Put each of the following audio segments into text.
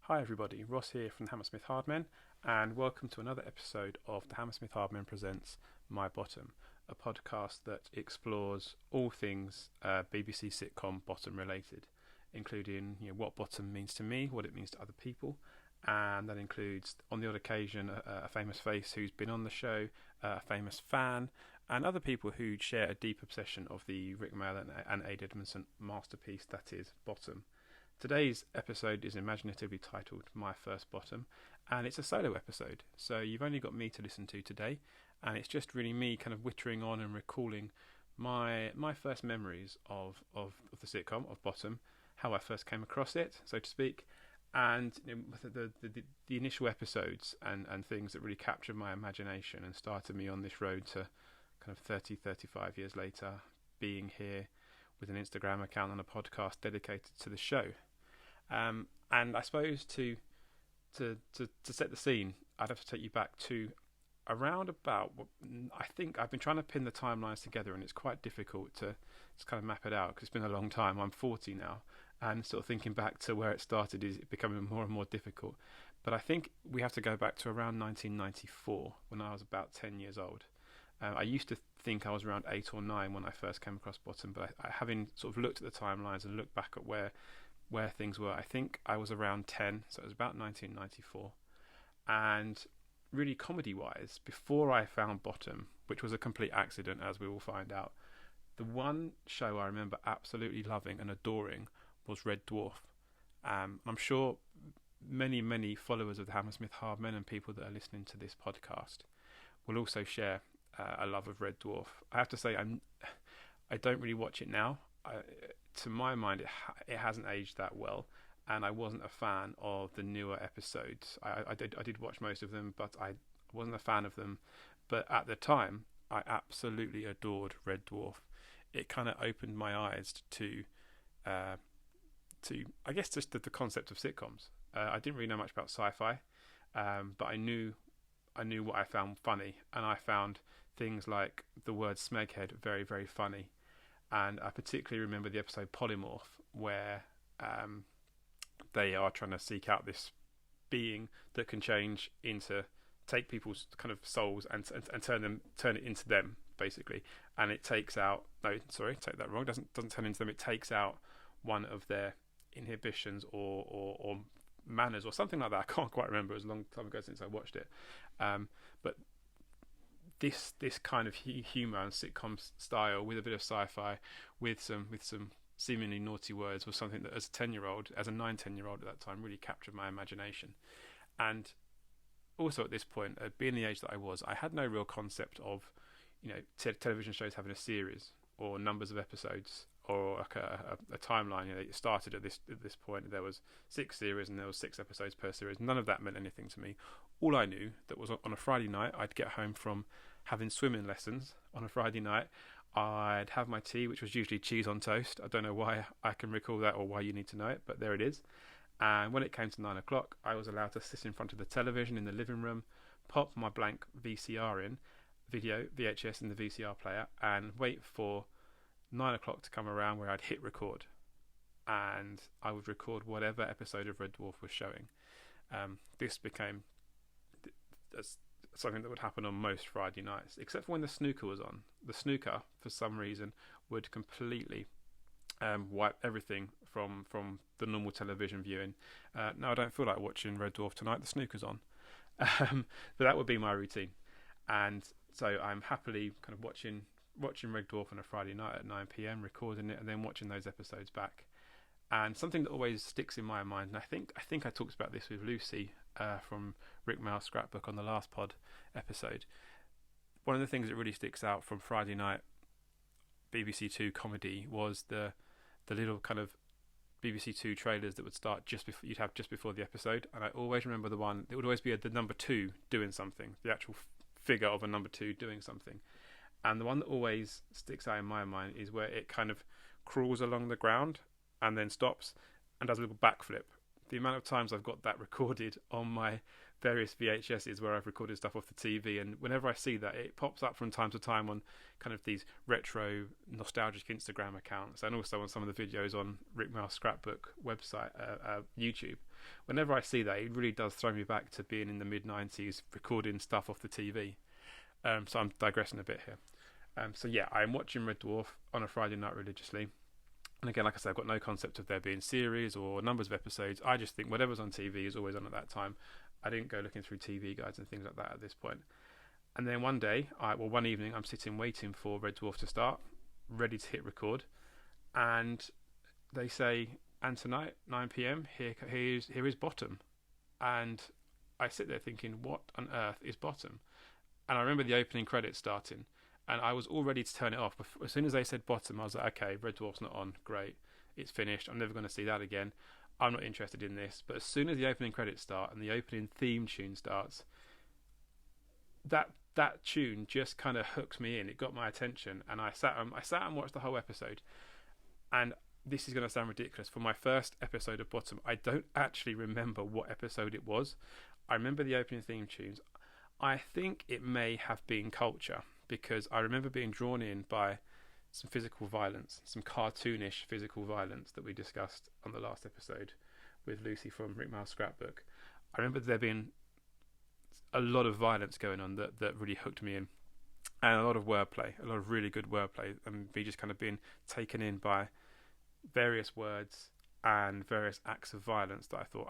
Hi everybody, Ross here from the Hammersmith Hardmen, and welcome to another episode of the Hammersmith Hardmen presents My Bottom, a podcast that explores all things BBC sitcom bottom related, including what bottom means to me, what it means to other people, and that includes, on the odd occasion, a famous face who's been on the show, a famous fan, and other people who share a deep obsession of the Rick Mayall and Ade Edmondson masterpiece that is Bottom. Today's episode is imaginatively titled My First Bottom, and it's a solo episode, so you've only got me to listen to today, and it's just really me kind of wittering on and recalling my first memories of the sitcom, of Bottom, how I first came across it, so to speak, and the initial episodes and things that really captured my imagination and started me on this road to kind of 35 years later, being here with an Instagram account and a podcast dedicated to the show. And I suppose to set the scene, I'd have to take you back to around about, I think I've been trying to pin the timelines together, and it's quite difficult to just kind of map it out because it's been a long time. I'm 40 now, and sort of thinking back to where it started is becoming more and more difficult. But I think we have to go back to around 1994 when I was about 10 years old. I used to think I was around 8 or 9 when I first came across Bottom, but having sort of looked at the timelines and looked back at where things were, I think I was around 10, so it was about 1994. And really comedy-wise, before I found Bottom, which was a complete accident, as we will find out, the one show I remember absolutely loving and adoring was Red Dwarf. I'm sure many followers of the Hammersmith Hardmen and people that are listening to this podcast will also share a love of Red Dwarf. I have to say, I don't really watch it now. To my mind, it hasn't aged that well, and I wasn't a fan of the newer episodes. I did watch most of them, but I wasn't a fan of them. But at the time, I absolutely adored Red Dwarf. It kind of opened my eyes to I guess just the concept of sitcoms. I didn't really know much about sci-fi, but I knew what I found funny, and I found things like the word smeghead very, very funny. And I particularly remember the episode Polymorph, where they are trying to seek out this being that can take people's kind of souls and turn it into them, basically. And it takes out, no, sorry, take that wrong, doesn't turn into them, it takes out one of their inhibitions or manners or something like that. I can't quite remember, it was a long time ago since I watched it. But this kind of humour and sitcom style with a bit of sci-fi, with some seemingly naughty words, was something that as a 9-10-year-old at that time really captured my imagination. And also at this point, being the age that I was, I had no real concept of television shows having a series or numbers of episodes or like a timeline. It started at this point. There was 6 series and there was 6 episodes per series. None of that meant anything to me. All I knew that was on a Friday night, I'd get home from having swimming lessons on a Friday night. I'd have my tea, which was usually cheese on toast. I don't know why I can recall that or why you need to know it, but there it is. And when it came to 9 o'clock, I was allowed to sit in front of the television in the living room, pop my blank VCR in, VHS in the VCR player, and wait for 9 o'clock to come around where I'd hit record. And I would record whatever episode of Red Dwarf was showing. This became something that would happen on most Friday nights, except for when the snooker was on. The snooker, for some reason, would completely wipe everything from the normal television viewing. No, I don't feel like watching Red Dwarf tonight, the snooker's on. But that would be my routine. And so I'm happily kind of watching Red Dwarf on a Friday night at 9 p.m, recording it, and then watching those episodes back. And something that always sticks in my mind, and I think I talked about this with Lucy from Rick Mayall's Scrapbook on the last pod episode. One of the things that really sticks out from Friday night BBC Two comedy was the little kind of BBC Two trailers that would start just before the episode. And I always remember the one, it would always be the number 2 doing something, the actual figure of a number 2 doing something. And the one that always sticks out in my mind is where it kind of crawls along the ground and then stops and does a little backflip the amount of times I've got that recorded on my various VHSs where I've recorded stuff off the TV, and whenever I see that, it pops up from time to time on kind of these retro nostalgic Instagram accounts, and also on some of the videos on Rick Mail's Scrapbook website, YouTube. Whenever I see that, it really does throw me back to being in the mid-90s recording stuff off the TV. So I'm digressing a bit here. So yeah, I'm watching Red Dwarf on a Friday night religiously. And again, like I said, I've got no concept of there being series or numbers of episodes. I just think whatever's on TV is always on at that time. I didn't go looking through TV guides and things like that at this point. And then one evening, I'm sitting waiting for Red Dwarf to start, ready to hit record. And they say, and tonight, 9 p.m, here is Bottom. And I sit there thinking, what on earth is Bottom? And I remember the opening credits starting. And I was all ready to turn it off. As soon as they said Bottom, I was like, okay, Red Dwarf's not on. Great. It's finished. I'm never going to see that again. I'm not interested in this. But as soon as the opening credits start and the opening theme tune starts, that tune just kind of hooked me in. It got my attention. And I sat and watched the whole episode. And this is going to sound ridiculous. For my first episode of Bottom, I don't actually remember what episode it was. I remember the opening theme tunes. I think it may have been Culture, because I remember being drawn in by some physical violence, some cartoonish physical violence that we discussed on the last episode with Lucy from Rick Mail's Scrapbook. I remember there being a lot of violence going on that really hooked me in, and a lot of wordplay, a lot of really good wordplay, and me just kind of being taken in by various words and various acts of violence that I thought,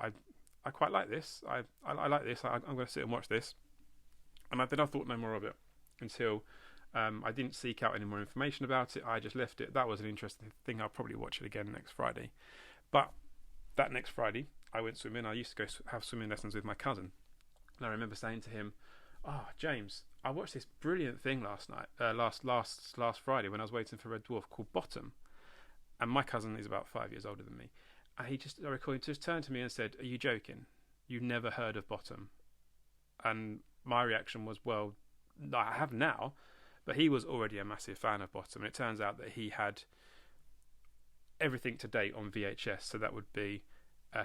I quite like this. I like this. I'm going to sit and watch this. And then I thought no more of it until I didn't seek out any more information about it. I just left it. That was an interesting thing. I'll probably watch it again next Friday. But that next Friday, I went swimming. I used to go have swimming lessons with my cousin. And I remember saying to him, "Oh, James, I watched this brilliant thing last night, last Friday when I was waiting for Red Dwarf, called Bottom." And my cousin is about 5 years older than me. And he just turned to me and said, "Are you joking? You've never heard of Bottom?" And my reaction was, well, I have now, but he was already a massive fan of Bottom, and it turns out that he had everything to date on VHS. So that would be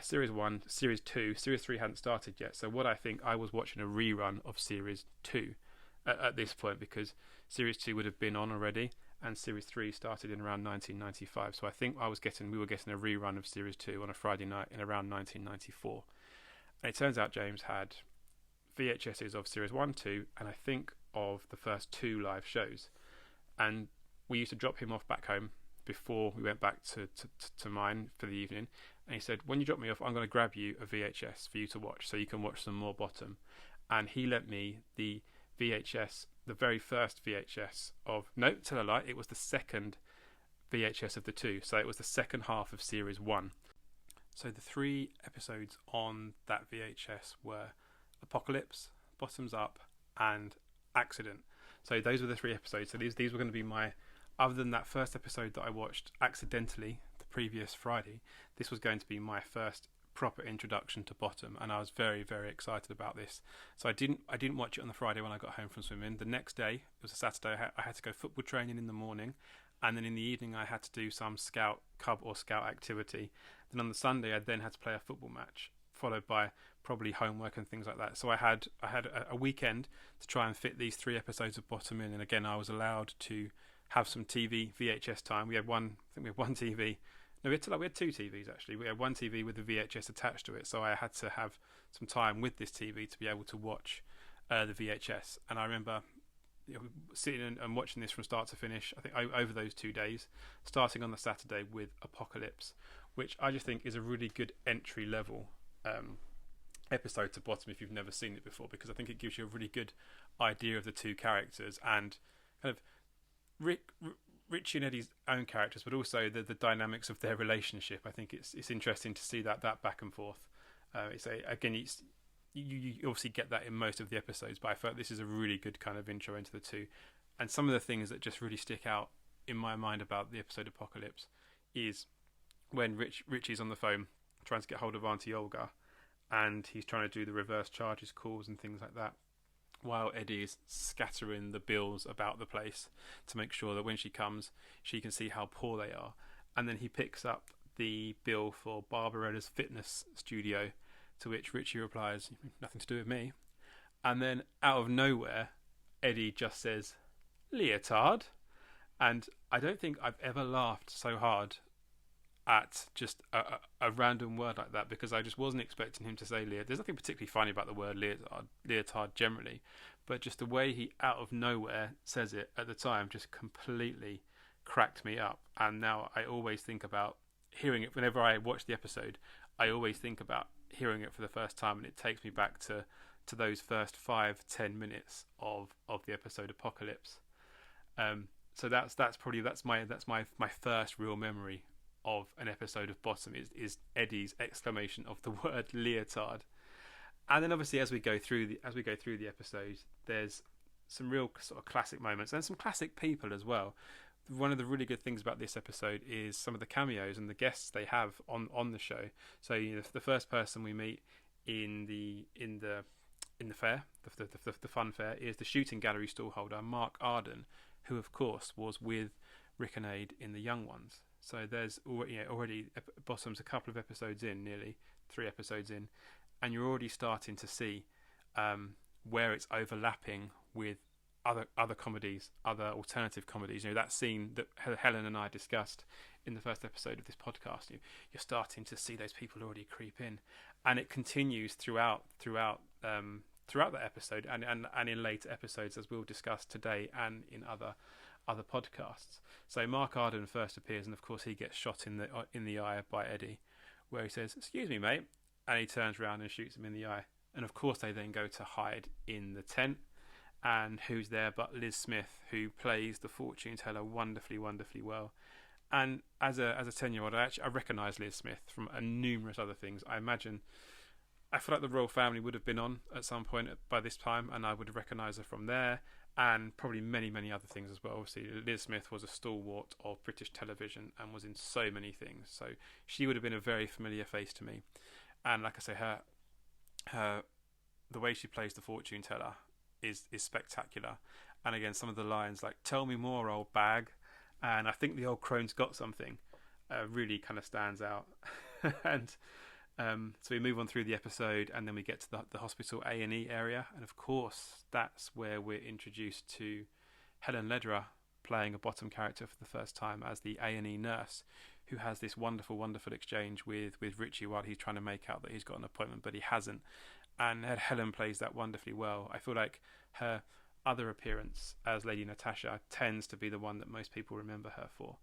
Series 1, Series 2, Series 3 hadn't started yet. So what I was watching a rerun of Series 2 at this point, because Series 2 would have been on already, and Series 3 started in around 1995. So I think we were getting a rerun of Series 2 on a Friday night in around 1994. And it turns out James had VHSs of Series 1, 2, and I think of the first 2 live shows. And we used to drop him off back home before we went back to mine for the evening. And he said, "When you drop me off, I'm going to grab you a VHS for you to watch so you can watch some more Bottom." And he lent me the VHS, the very first VHS of... No, tell a lie, it was the second VHS of the 2. So it was the second half of Series 1. So the 3 episodes on that VHS were Apocalypse, Bottoms Up, and Accident. So those were the 3 episodes. So these were going to be my... Other than that first episode that I watched accidentally the previous Friday, this was going to be my first proper introduction to Bottom, and I was very, very excited about this. So I didn't watch it on the Friday when I got home from swimming. The next day, it was a Saturday, I had to go football training in the morning, and then in the evening I had to do some scout activity. Then on the Sunday I then had to play a football match, followed by probably homework and things like that. So I had a weekend to try and fit these 3 episodes of Bottom in, and again I was allowed to have some TV VHS time. We had one TV. No, we had 2 TVs actually. We had one TV with the VHS attached to it, so I had to have some time with this TV to be able to watch the VHS. And I remember sitting and watching this from start to finish, I think over those 2 days, starting on the Saturday with Apocalypse, which I just think is a really good entry level episode to Bottom if you've never seen it before, because I think it gives you a really good idea of the 2 characters and kind of Richie and Eddie's own characters, but also the dynamics of their relationship. I think it's interesting to see that back and forth. You obviously get that in most of the episodes, but I felt this is a really good kind of intro into the 2. And some of the things that just really stick out in my mind about the episode Apocalypse is when Richie's on the phone trying to get hold of Auntie Olga, and he's trying to do the reverse charges calls and things like that, while Eddie is scattering the bills about the place to make sure that when she comes, she can see how poor they are. And then he picks up the bill for Barbarella's fitness studio, to which Richie replies, "Nothing to do with me." And then out of nowhere, Eddie just says, "Leotard." And I don't think I've ever laughed so hard at just a random word like that, because I just wasn't expecting him to say leotard. There's nothing particularly funny about the word leotard generally, but just the way he out of nowhere says it at the time just completely cracked me up. And now I always think about hearing it whenever I watch the episode. I always think about hearing it for the first time, and it takes me back to those first 5-10 minutes of the episode Apocalypse. So that's my first real memory of an episode of Bottom is Eddie's exclamation of the word leotard. And then obviously as we go through the episode, there's some real sort of classic moments and some classic people as well. One of the really good things about this episode is some of the cameos and the guests they have on the show. So the first person we meet in the fair, the fun fair, is the shooting gallery stallholder Mark Arden, who of course was with Rick and Aid in The Young Ones. So there's already Bottom's a couple of episodes in, nearly 3 episodes in, and you're already starting to see where it's overlapping with other comedies, other alternative comedies. That scene that Helen and I discussed in the first episode of this podcast. You're starting to see those people already creep in, and it continues throughout that episode and in later episodes, as we'll discuss today and in other podcasts. So Mark Arden first appears, and of course he gets shot in the eye by Eddie, where he says, "Excuse me, mate," and he turns around and shoots him in the eye. And of course they then go to hide in the tent, and who's there but Liz Smith, who plays the fortune teller wonderfully well. And as a 10-year-old, I recognise Liz Smith from numerous other things. I feel like the royal family would have been on at some point by this time, and I would recognise her from there, and probably many other things as well. Obviously, Liz Smith was a stalwart of British television and was in so many things, so she would have been a very familiar face to me. And like I say, her the way she plays the fortune teller is spectacular. And again, some of the lines like "Tell me more, old bag," and "I think the old crone's got something," really kind of stands out. And so we move on through the episode, and then we get to the hospital A&E area, and of course that's where we're introduced to Helen Lederer playing a Bottom character for the first time as the A&E nurse, who has this wonderful exchange with Richie while he's trying to make out that he's got an appointment, but he hasn't. And Helen plays that wonderfully well. I feel like her other appearance as Lady Natasha tends to be the one that most people remember her for,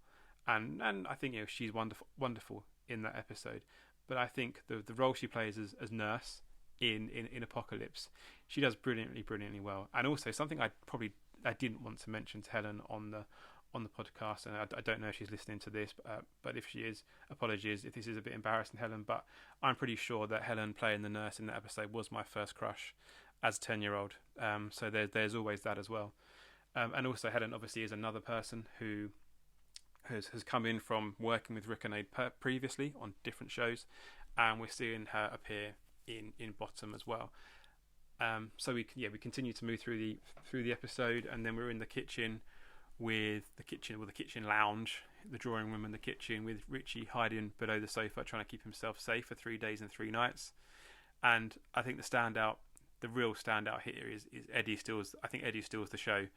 and I think she's wonderful in that episode. But I think the role she plays as nurse in Apocalypse, she does brilliantly well. And also something I didn't want to mention to Helen on the podcast, and I don't know if she's listening to this, but if she is, apologies if this is a bit embarrassing, Helen. But I'm pretty sure that Helen playing the nurse in that episode was my first crush as a 10-year-old. So there's always that as well. And also Helen obviously is another person who has come in from working with Rick and Aid previously on different shows, and we're seeing her appear in Bottom as well. So we continue to move through the episode, and then we're in the kitchen the kitchen lounge, the drawing room and the kitchen, with Richie hiding below the sofa trying to keep himself safe for 3 days and 3 nights. And I think the real standout here is Eddie steals the show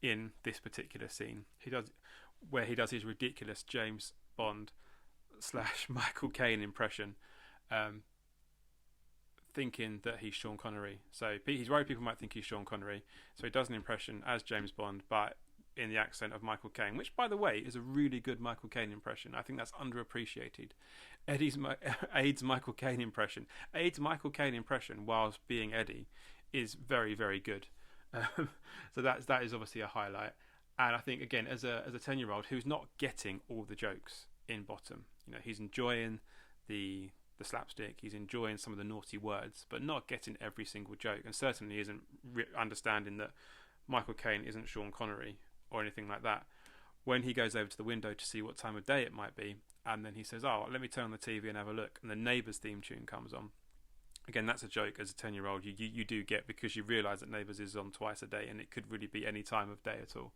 in this particular scene. He does his ridiculous James Bond / Michael Caine impression, thinking that he's Sean Connery. So he's worried people might think he's Sean Connery, so he does an impression as James Bond, but in the accent of Michael Caine, which, by the way, is a really good Michael Caine impression. I think that's underappreciated. Aid's Michael Caine impression. Aid's Michael Caine impression, whilst being Eddie, is very good. So that is obviously a highlight. And I think, again, as a 10-year-old who's not getting all the jokes in Bottom, he's enjoying the slapstick, he's enjoying some of the naughty words, but not getting every single joke, and certainly isn't understanding that Michael Caine isn't Sean Connery or anything like that. When he goes over to the window to see what time of day it might be, and then he says, "Oh, let me turn on the TV and have a look," and the Neighbours theme tune comes on. Again, that's a joke as a 10-year-old you do get, because you realise that Neighbours is on twice a day, and it could really be any time of day at all.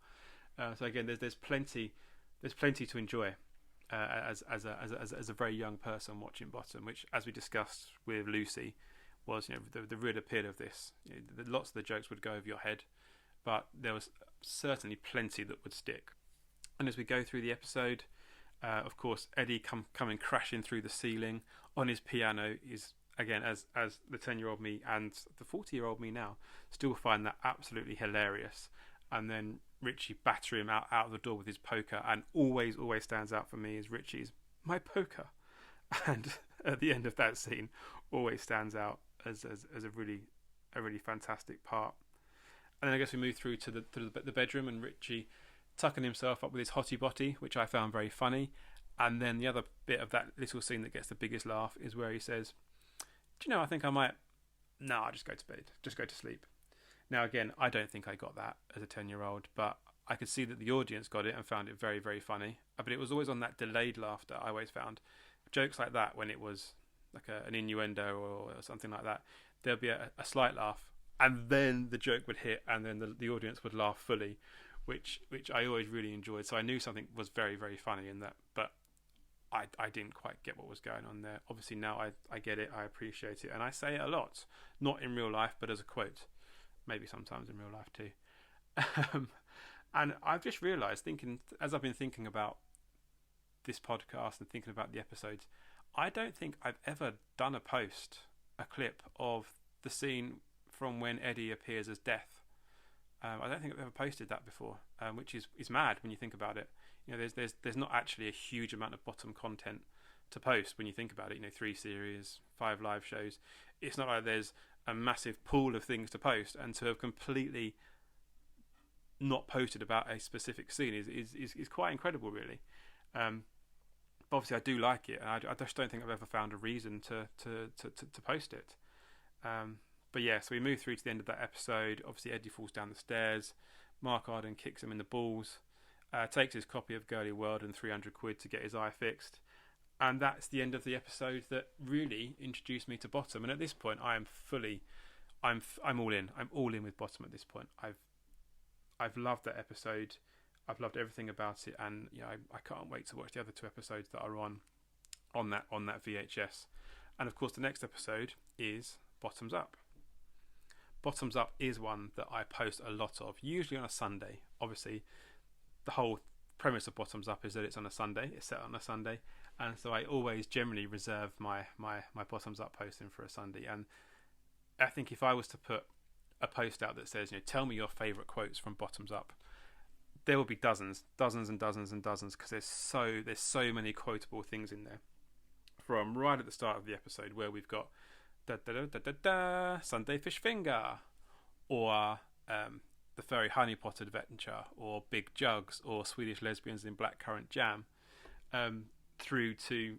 So again, there's plenty to enjoy as a very young person watching Bottom, which, as we discussed with Lucy, was the real appeal of this. Lots of the jokes would go over your head, but there was certainly plenty that would stick. And as we go through the episode, of course, Eddie coming crashing through the ceiling on his piano is, again, as the 10-year-old me and the 40-year-old me now still find that absolutely hilarious. And then Richie battering him out of the door with his poker, and always standds out for me is Richie's "my poker," and at the end of that scene always stands out as a really fantastic part. And then I guess we move through to the bedroom, and Richie tucking himself up with his hottie botty, which I found very funny. And then the other bit of that little scene that gets the biggest laugh is where he says, "Do you know, I think I might... No, I'll just go to bed. Just go to sleep." Now, again, I don't think I got that as a 10-year-old, but I could see that the audience got it and found it very, very funny. But it was always on that delayed laughter. I always found jokes like that, when it was like an innuendo or something like that, there'd be a slight laugh, and then the joke would hit, and then the audience would laugh fully, which I always really enjoyed. So I knew something was very, very funny in that, but I didn't quite get what was going on there. Obviously now I get it, I appreciate it, and I say it a lot, not in real life, but as a quote. Maybe sometimes in real life too. And I've just realised, as I've been thinking about this podcast and thinking about the episodes, I don't think I've ever done a clip of the scene from when Eddie appears as Death. I don't think I've ever posted that before, which is mad when you think about it. There's not actually a huge amount of Bottom content to post when you think about it. 3 series, 5 live shows. It's not like there's a massive pool of things to post, and to have completely not posted about a specific scene is quite incredible, really. But obviously I do like it, and I just don't think I've ever found a reason to post it. But yeah, so we move through to the end of that episode. Obviously Eddie falls down the stairs. Mark Arden kicks him in the balls, takes his copy of Girly World and 300 quid to get his eye fixed. And that's the end of the episode that really introduced me to Bottom. And at this point, I'm all in. I'm all in with Bottom at this point. I've loved that episode. I've loved everything about it, and I can't wait to watch the other 2 episodes that are on that VHS. And of course, the next episode is Bottoms Up. Bottoms Up is one that I post a lot of, usually on a Sunday. Obviously, the whole premise of Bottoms Up is that it's on a Sunday. It's set on a Sunday. And so I always generally reserve my Bottoms Up posting for a Sunday. And I think if I was to put a post out that says, tell me your favourite quotes from Bottoms Up, there will be dozens and dozens, because there's so many quotable things in there. From right at the start of the episode, where we've got da da da da da da Sunday fish finger, or the furry honey pot adventure, or big jugs, or Swedish lesbians in blackcurrant jam, through to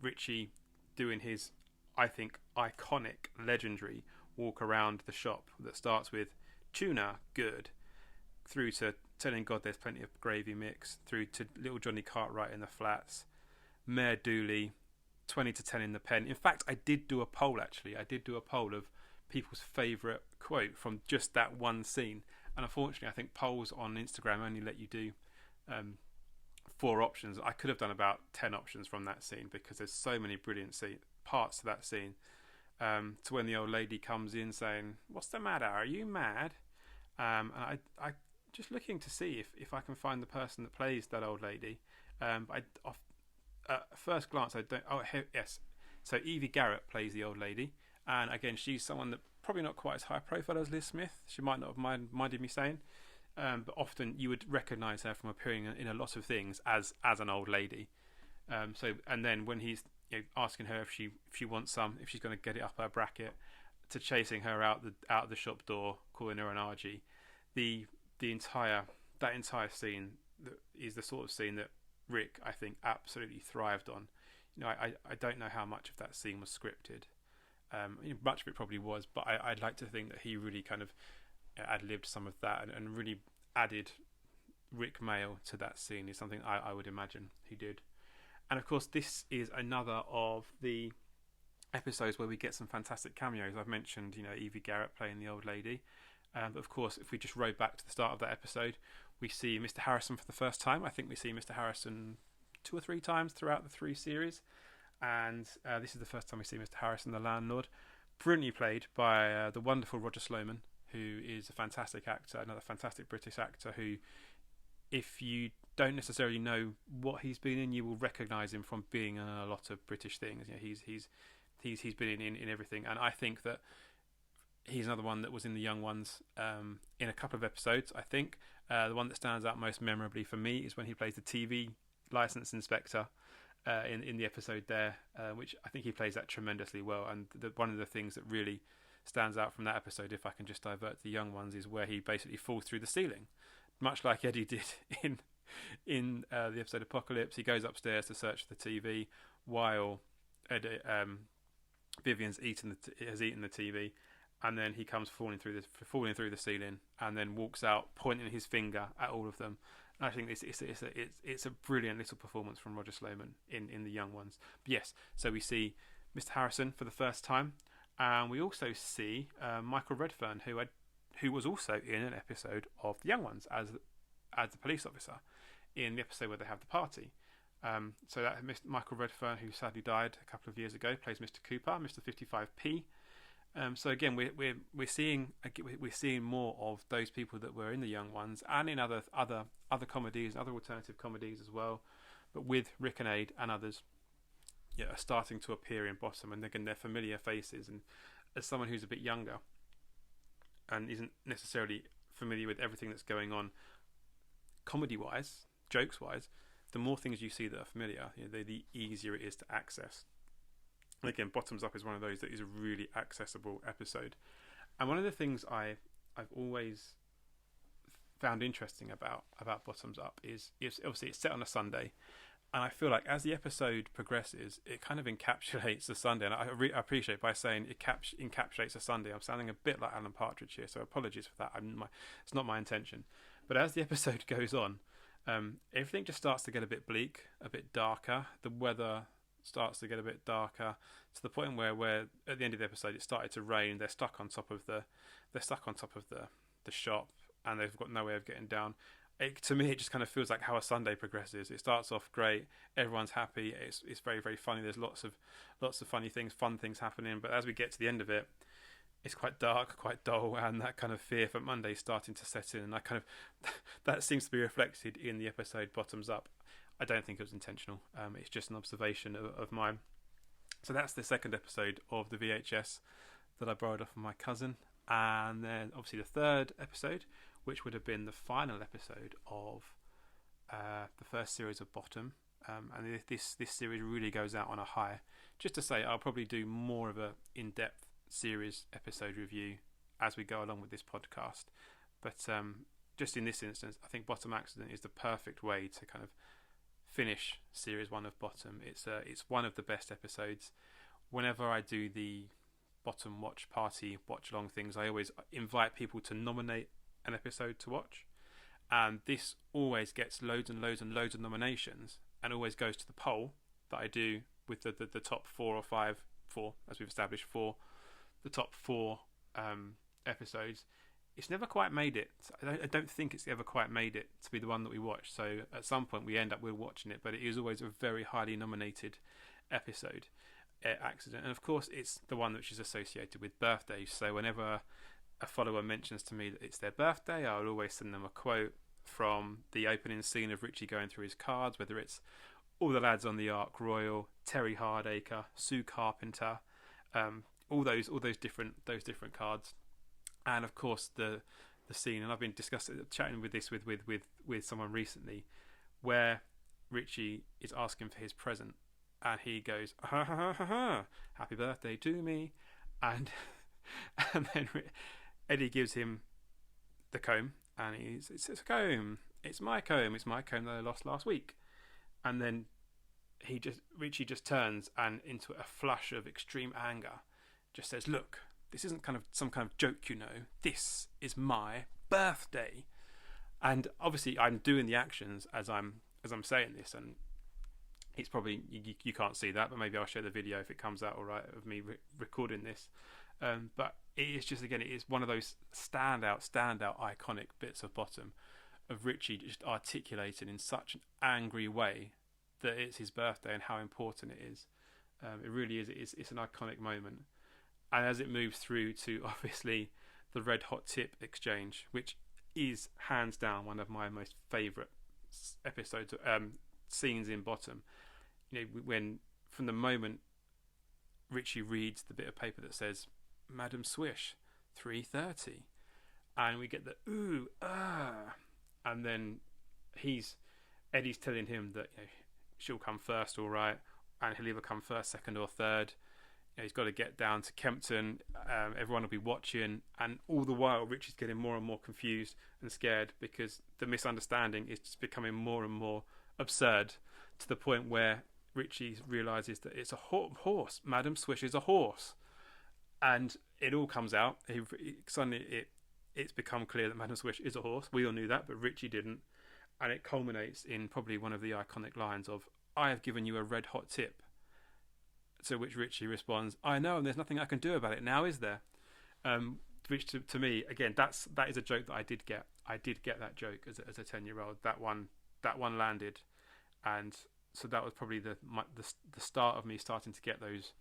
Richie doing his, I think, iconic, legendary walk around the shop that starts with "tuna, good," through to telling God there's plenty of gravy mix, through to little Johnny Cartwright in the flats, Mayor Dooley, 20 to 10 in the pen. In fact, I did do a poll, actually. I did do a poll of people's favourite quote from just that one scene. And unfortunately, I think polls on Instagram only let you do 4 options. I could have done about 10 options from that scene, because there's so many brilliant parts to that scene. To when the old lady comes in saying, "What's the matter? Are you mad?" And I just looking to see if I can find the person that plays that old lady. Off first glance, I don't. Oh, yes. So Evie Garrett plays the old lady, and again, she's someone that probably not quite as high profile as Liz Smith. She might not have minded me saying, but often you would recognise her from appearing in a lot of things as an old lady. And then when he's asking her if she wants some, if she's going to get it up her bracket, to chasing her out the shop door, calling her an argy, that entire scene is the sort of scene that Rick, I think, absolutely thrived on. I don't know how much of that scene was scripted. Much of it probably was, but I'd like to think that he really kind of ad-libbed some of that and really added Rick Mail to that scene, is something I would imagine he did. And of course, this is another of the episodes where we get some fantastic cameos. I've mentioned, Evie Garrett playing the old lady. But of course, if we just roll back to the start of that episode, we see Mr. Harrison for the first time. I think we see Mr. Harrison 2 or 3 times throughout the 3 series. And this is the first time we see Mr. Harrison, the landlord, brilliantly played by the wonderful Roger Sloman, who is a fantastic actor, another fantastic British actor who, if you don't necessarily know what he's been in, you will recognise him from being in a lot of British things. You know, he's been in everything, and I think that he's another one that was in The Young Ones in a couple of episodes. I think the one that stands out most memorably for me is when he plays the TV licence inspector in the episode there, which I think he plays that tremendously well. And one of the things that really stands out from that episode, if I can just divert to The Young Ones, is where he basically falls through the ceiling, much like Eddie did in the episode Apocalypse. He goes upstairs to search for the TV while Vivian's has eaten the TV, and then he comes falling through the ceiling, and then walks out pointing his finger at all of them. And I think it's a brilliant little performance from Roger Sloman in The Young Ones. But yes, so we see Mr. Harrison for the first time, and we also see Michael Redfern, who was also in an episode of The Young Ones as the police officer in the episode where they have the party. So that Michael Redfern, who sadly died a couple of years ago, plays Mr. Cooper, Mr. 55P. So again, we're seeing more of those people that were in The Young Ones and in other comedies, other alternative comedies as well. But with Rick and Aid and others, are starting to appear in Bottom, and again, they're familiar faces. And as someone who's a bit younger and isn't necessarily familiar with everything that's going on, comedy-wise, jokes-wise, the more things you see that are familiar, the easier it is to access. And again, Bottoms Up is one of those that is a really accessible episode. And one of the things I've always found interesting about Bottoms Up is obviously it's set on a Sunday, and I feel like as the episode progresses, it kind of encapsulates the Sunday. And I appreciate by saying it encapsulates a Sunday. I'm sounding a bit like Alan Partridge here, so apologies for that. It's not my intention. But as the episode goes on, everything just starts to get a bit bleak, a bit darker. The weather starts to get a bit darker to the point where at the end of the episode it started to rain. They're stuck on top of the shop, and they've got no way of getting down. To me, it just kind of feels like how a Sunday progresses. It starts off great, everyone's happy. It's very, very funny. There's lots of funny things, fun things happening. But as we get to the end of it, it's quite dark, quite dull, and that kind of fear for Monday is starting to set in. And that seems to be reflected in the episode Bottoms Up. I don't think it was intentional. It's just an observation of mine. So that's the second episode of the VHS that I borrowed off of my cousin. And then obviously the third episode, which would have been the final episode of the first series of Bottom. And this series really goes out on a high. Just to say, I'll probably do more of a in-depth series episode review as we go along with this podcast. But just in this instance, I think Bottom Accident is the perfect way to kind of finish series 1 of Bottom. It's one of the best episodes. Whenever I do the Bottom watch party, watch along things, I always invite people to nominate an episode to watch, and this always gets loads and loads and loads of nominations, and always goes to the poll that I do with the top 4 or 5, as we've established, the top 4 episodes. It's never quite made it. I don't think it's ever quite made it to be the one that we watch. So at some point we end up watching it, but it is always a very highly nominated episode, Accident. And of course it's the one which is associated with birthdays. So whenever a follower mentions to me that it's their birthday, I'll always send them a quote from the opening scene of Richie going through his cards, whether it's all the lads on the Ark Royal, Terry Hardacre, Sue Carpenter, all those different cards. And of course the scene, and I've been chatting with this with someone recently, where Richie is asking for his present, and he goes, ha ha ha ha ha, happy birthday to me, and then Eddie gives him the comb, and it's a comb, it's my comb that I lost last week. And then Richie just turns, and into a flush of extreme anger, just says, look, this isn't some kind of joke, this is my birthday. And obviously I'm doing the actions as I'm saying this, and it's probably you can't see that, but maybe I'll share the video if it comes out all right of me recording this. But it is just, again, it is one of those standout iconic bits of Bottom, of Richie just articulating in such an angry way that it's his birthday and how important it is. It really is. It's an iconic moment. And as it moves through to obviously the red hot tip exchange, which is hands down one of my most favourite episodes, scenes in Bottom. When from the moment Richie reads the bit of paper that says Madam Swish 3:30, and we get the ooh and then Eddie's telling him that she'll come first, all right, and he'll either come first, second, or third. He's got to get down to Kempton. Everyone will be watching, and all the while, Richie's getting more and more confused and scared because the misunderstanding is just becoming more and more absurd, to the point where Richie realizes that it's a horse. Madam Swish is a horse, and it all comes out. Suddenly, it's become clear that Madam Swish is a horse. We all knew that, but Richie didn't, and it culminates in probably one of the iconic lines of "I have given you a red hot tip." To which Richie responds, "I know, and there's nothing I can do about it now, is there?" Which to me, again, that is a joke that I did get. I did get that joke as a 10-year-old. That one landed, and so that was probably the start of me starting to get those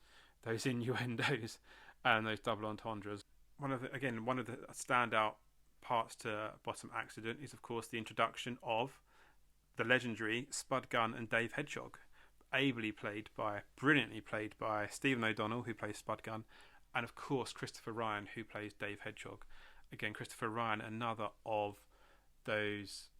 innuendos and those double entendres. One of the standout parts to Bottom Accident is, of course, the introduction of the legendary Spud Gunn and Dave Hedgehog. Brilliantly played by Stephen O'Donnell, who plays Spud Gunn, and of course Christopher Ryan, who plays Dave Hedgehog. Again, Christopher Ryan, another of those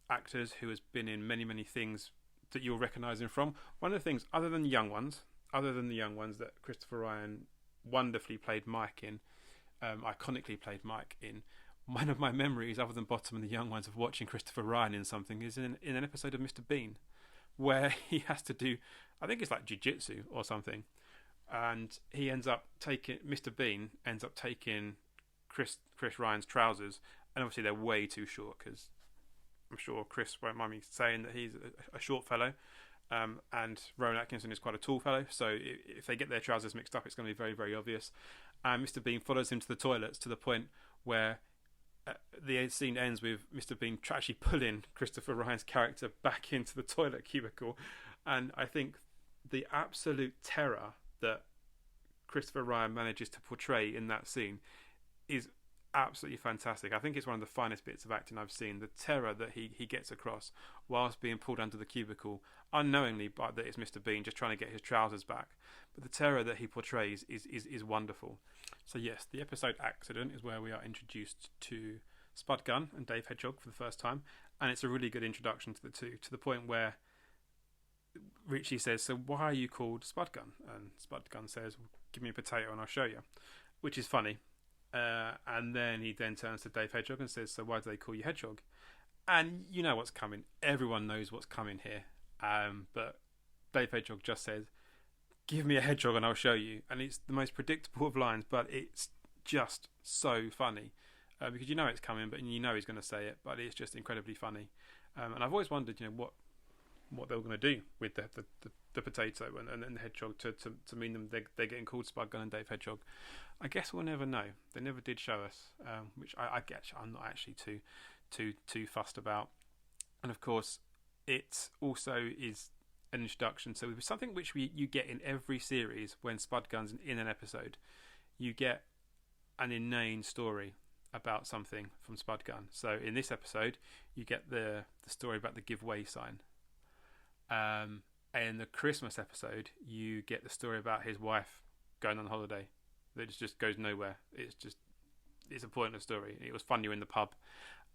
actors who has been in many, many things that you'll recognise him from. One of the things, other than the young ones, that Christopher Ryan wonderfully played Mike in, iconically played Mike in. One of my memories, other than Bottom and the young ones, of watching Christopher Ryan in something is in an episode of Mr. Bean, where he has to do, I think it's like jiu-jitsu or something, and Mr. Bean ends up taking Chris Ryan's trousers, and obviously they're way too short, because I'm sure Chris won't mind me saying that he's a short fellow, and Rowan Atkinson is quite a tall fellow, so if they get their trousers mixed up, it's going to be very, very obvious. And Mr. Bean follows him to the toilets, to the point where the scene ends with Mr. Bean actually pulling Christopher Ryan's character back into the toilet cubicle. And I think the absolute terror that Christopher Ryan manages to portray in that scene is absolutely fantastic. I think it's one of the finest bits of acting I've seen. The terror that he gets across whilst being pulled under the cubicle, unknowingly, but that it's Mr. Bean just trying to get his trousers back. But the terror that he portrays is wonderful. So yes, the episode Accident is where we are introduced to Spud Gunn and Dave Hedgehog for the first time, and it's a really good introduction to the two, to the point where Richie says, "So why are you called Spud Gunn?" And Spud Gunn says, "Give me a potato and I'll show you," which is funny. And then he turns to Dave Hedgehog and says, "So why do they call you Hedgehog?" And you know what's coming. Everyone knows what's coming here. But Dave Hedgehog just says, "Give me a hedgehog and I'll show you." And it's the most predictable of lines, but it's just so funny. Because you know it's coming, but you know he's going to say it, but it's just incredibly funny. And I've always wondered, what they were going to do with the potato and the hedgehog to mean them they're getting called Spud Gunn and Dave Hedgehog. I guess we'll never know. They never did show us, which I guess I'm not actually too fussed about. And of course, it also is an introduction. So something which you get in every series when Spud Gunn's in an episode, you get an inane story about something from Spud Gunn. So in this episode, you get the story about the give way sign. In the Christmas episode, you get the story about his wife going on holiday. That just goes nowhere. It's a pointless story. It was funnier in the pub.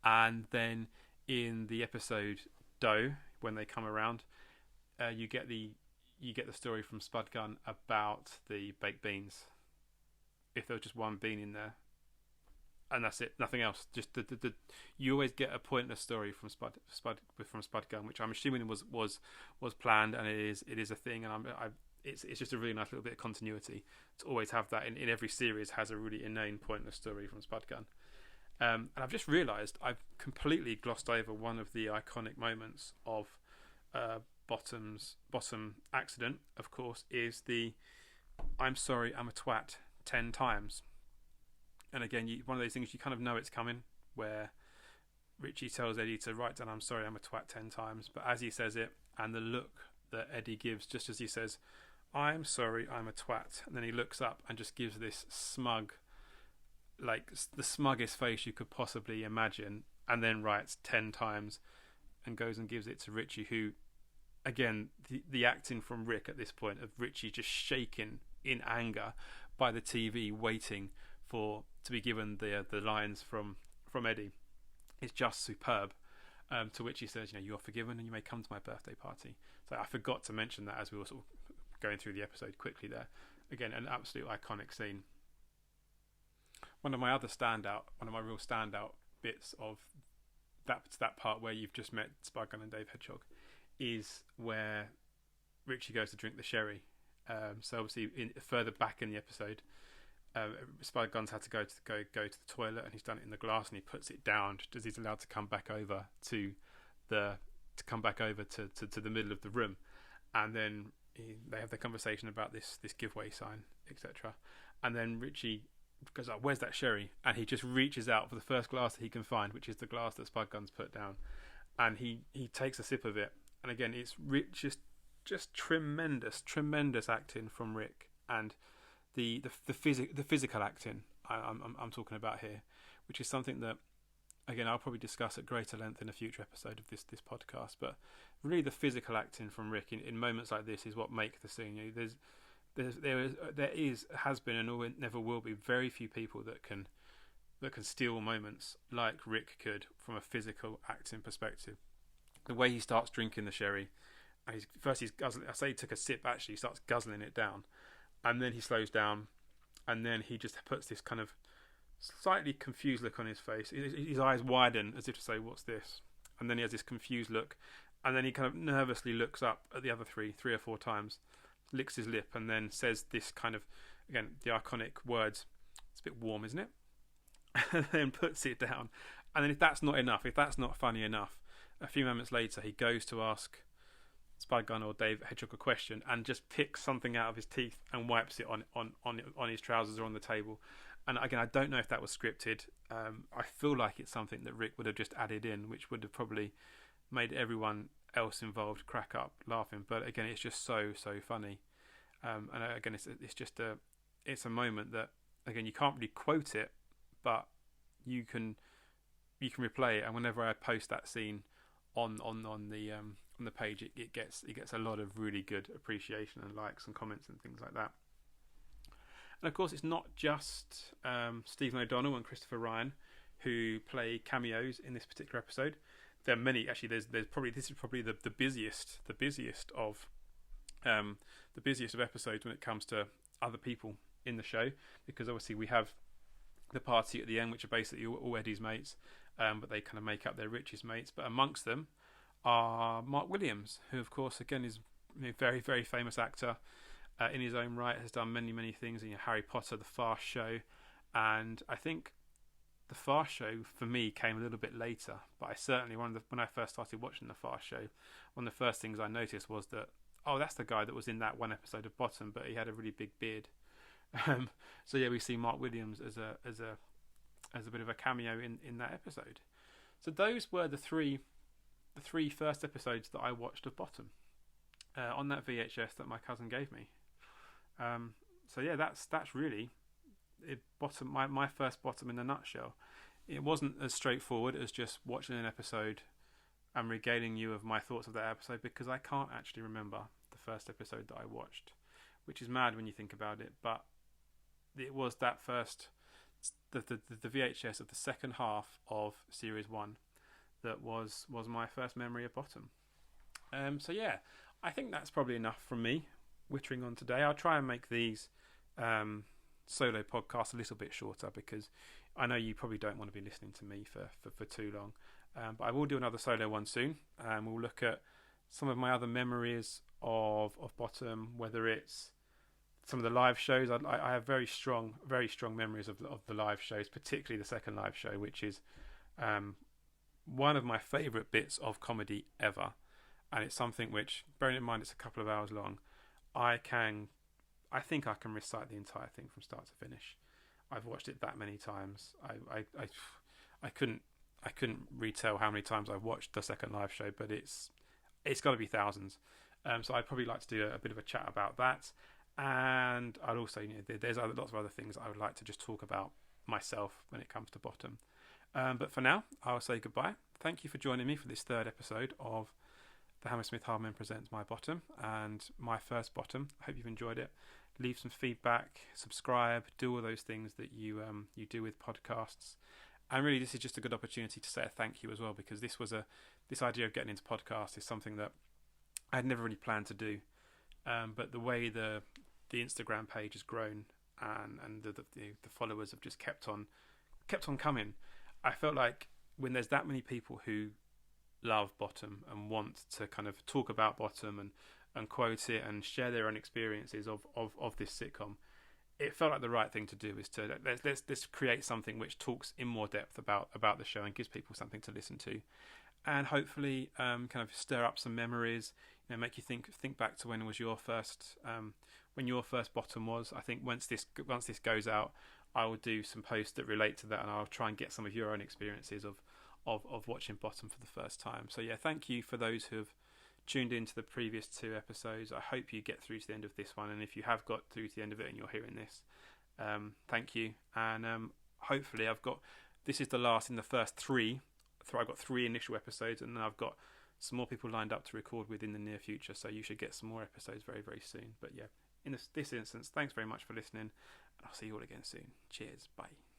And then in the episode Doe, when they come around, you get the story from Spud Gunn about the baked beans. If there was just one bean in there, and that's it, nothing else. Just you always get a pointless story from Spud Gunn, which I'm assuming was planned, and it is a thing, and it's just a really nice little bit of continuity to always have that in every series. Has a really inane pointless story from Spud Gunn. And I've just realised I've completely glossed over one of the iconic moments of Bottom Accident. Of course, is the "I'm sorry, I'm a twat" 10 times. And again, one of those things you kind of know it's coming, where Richie tells Eddie to write down "I'm sorry, I'm a twat" 10 times. But as he says it, and the look that Eddie gives just as he says, "I'm sorry, I'm a twat," and then he looks up and just gives this smug, like the smuggest face you could possibly imagine, and then writes 10 times and goes and gives it to Richie, who, again, the acting from Rick at this point of Richie just shaking in anger by the TV waiting to be given the lines from Eddie is just superb. To which he says, "You are forgiven and you may come to my birthday party." So I forgot to mention that as we were sort of going through the episode quickly there. Again, an absolute iconic scene. One of my real standout bits of that part where you've just met Spud-Gun and Dave Hedgehog is where Richie goes to drink the sherry. So obviously further back in the episode, Spud-Gun's had to go to the toilet, and he's done it in the glass, and he puts it down just as he's allowed to come back over to the middle of the room, and then they have the conversation about this giveaway sign, etc. And then Richie goes, "Oh, where's that sherry?" And he just reaches out for the first glass that he can find, which is the glass that Spud-Gun's put down, and he takes a sip of it. And again, it's just tremendous acting from Rick, and the physical acting I'm talking about here, which is something that, again, I'll probably discuss at greater length in a future episode of this podcast. But really, the physical acting from Rick in moments like this is what make the scene. There has been and never will be very few people that can steal moments like Rick could from a physical acting perspective. The way he starts drinking the sherry, and he's guzzling. I say he took a sip. Actually, he starts guzzling it down, and then he slows down, and then he just puts this kind of slightly confused look on his face. His eyes widen as if to say, "What's this?" And then he has this confused look, and then he kind of nervously looks up at the other three or four times, licks his lip, and then says this kind of, again, the iconic words, "It's a bit warm, isn't it?" And then puts it down. And then if that's not enough, if that's not funny enough, a few moments later he goes to ask Spud-Gun or Dave Hedgehog a question and just picks something out of his teeth and wipes it on his trousers or on the table. And again, I don't know if that was scripted. I feel like it's something that Rick would have just added in, which would have probably made everyone else involved crack up laughing. But again, it's just so funny. And again, it's a moment that, again, you can't really quote it, but you can replay it. And whenever I post that scene on the page, it gets a lot of really good appreciation and likes and comments and things like that. And of course, it's not just Stephen O'Donnell and Christopher Ryan who play cameos in this particular episode. There are many. Actually, this is probably the busiest of episodes when it comes to other people in the show, because obviously we have the party at the end, which are basically all Eddie's mates, but they kind of make up their Richie's mates. But amongst them are Mark Williams, who of course again is a very, very famous actor in his own right, has done many things in Harry Potter, The Fast Show, and I think The Fast Show for me came a little bit later, but I certainly when I first started watching The Fast Show, one of the first things I noticed was that, oh, that's the guy that was in that one episode of Bottom, but he had a really big beard. So yeah, we see Mark Williams as a bit of a cameo in that episode. So those were the three first episodes that I watched of Bottom on that VHS that my cousin gave me. So yeah, that's really it. Bottom, my first Bottom in a nutshell. It wasn't as straightforward as just watching an episode and regaling you of my thoughts of that episode, because I can't actually remember the first episode that I watched, which is mad when you think about it. But it was that first, the VHS of the second half of Series 1 that was my first memory of Bottom. So yeah, I think that's probably enough from me wittering on today. I'll try and make these solo podcasts a little bit shorter, because I know you probably don't want to be listening to me for too long. But I will do another solo one soon, and we'll look at some of my other memories of Bottom, whether it's some of the live shows. I have very strong memories of the live shows, particularly the second live show, which is one of my favourite bits of comedy ever. And it's something which, bearing in mind it's a couple of hours long, I think I can recite the entire thing from start to finish. I've watched it that many times. I couldn't retell how many times I've watched the second live show, but it's got to be thousands. So I'd probably like to do a bit of a chat about that, and I'd also, there's lots of other things I would like to just talk about myself when it comes to bottom. But for now, I'll say goodbye. Thank you for joining me for this third episode of the Hammersmith Hardmen presents My Bottom and my first bottom. I hope you've enjoyed it. Leave some feedback, subscribe, do all those things that you do with podcasts. And really, this is just a good opportunity to say a thank you as well, because this idea of getting into podcasts is something that I'd never really planned to do. But the way the Instagram page has grown and the followers have just kept on coming, I felt like when there's that many people who love bottom and want to kind of talk about bottom and quote it and share their own experiences of this sitcom, it felt like the right thing to do is to let's create something which talks in more depth about the show and gives people something to listen to, and hopefully kind of stir up some memories, make you think back to when your first bottom was. I think once this goes out, I will do some posts that relate to that, and I'll try and get some of your own experiences of watching bottom for the first time. So yeah, thank you for those who have tuned into the previous 2 episodes. I hope you get through to the end of this one, and if you have got through to the end of it and you're hearing this, thank you. And hopefully this is the last in the first 3. I've got 3 initial episodes, and then I've got some more people lined up to record within the near future, so you should get some more episodes very, very soon. But yeah, in this instance, thanks very much for listening, and I'll see you all again soon. Cheers, bye.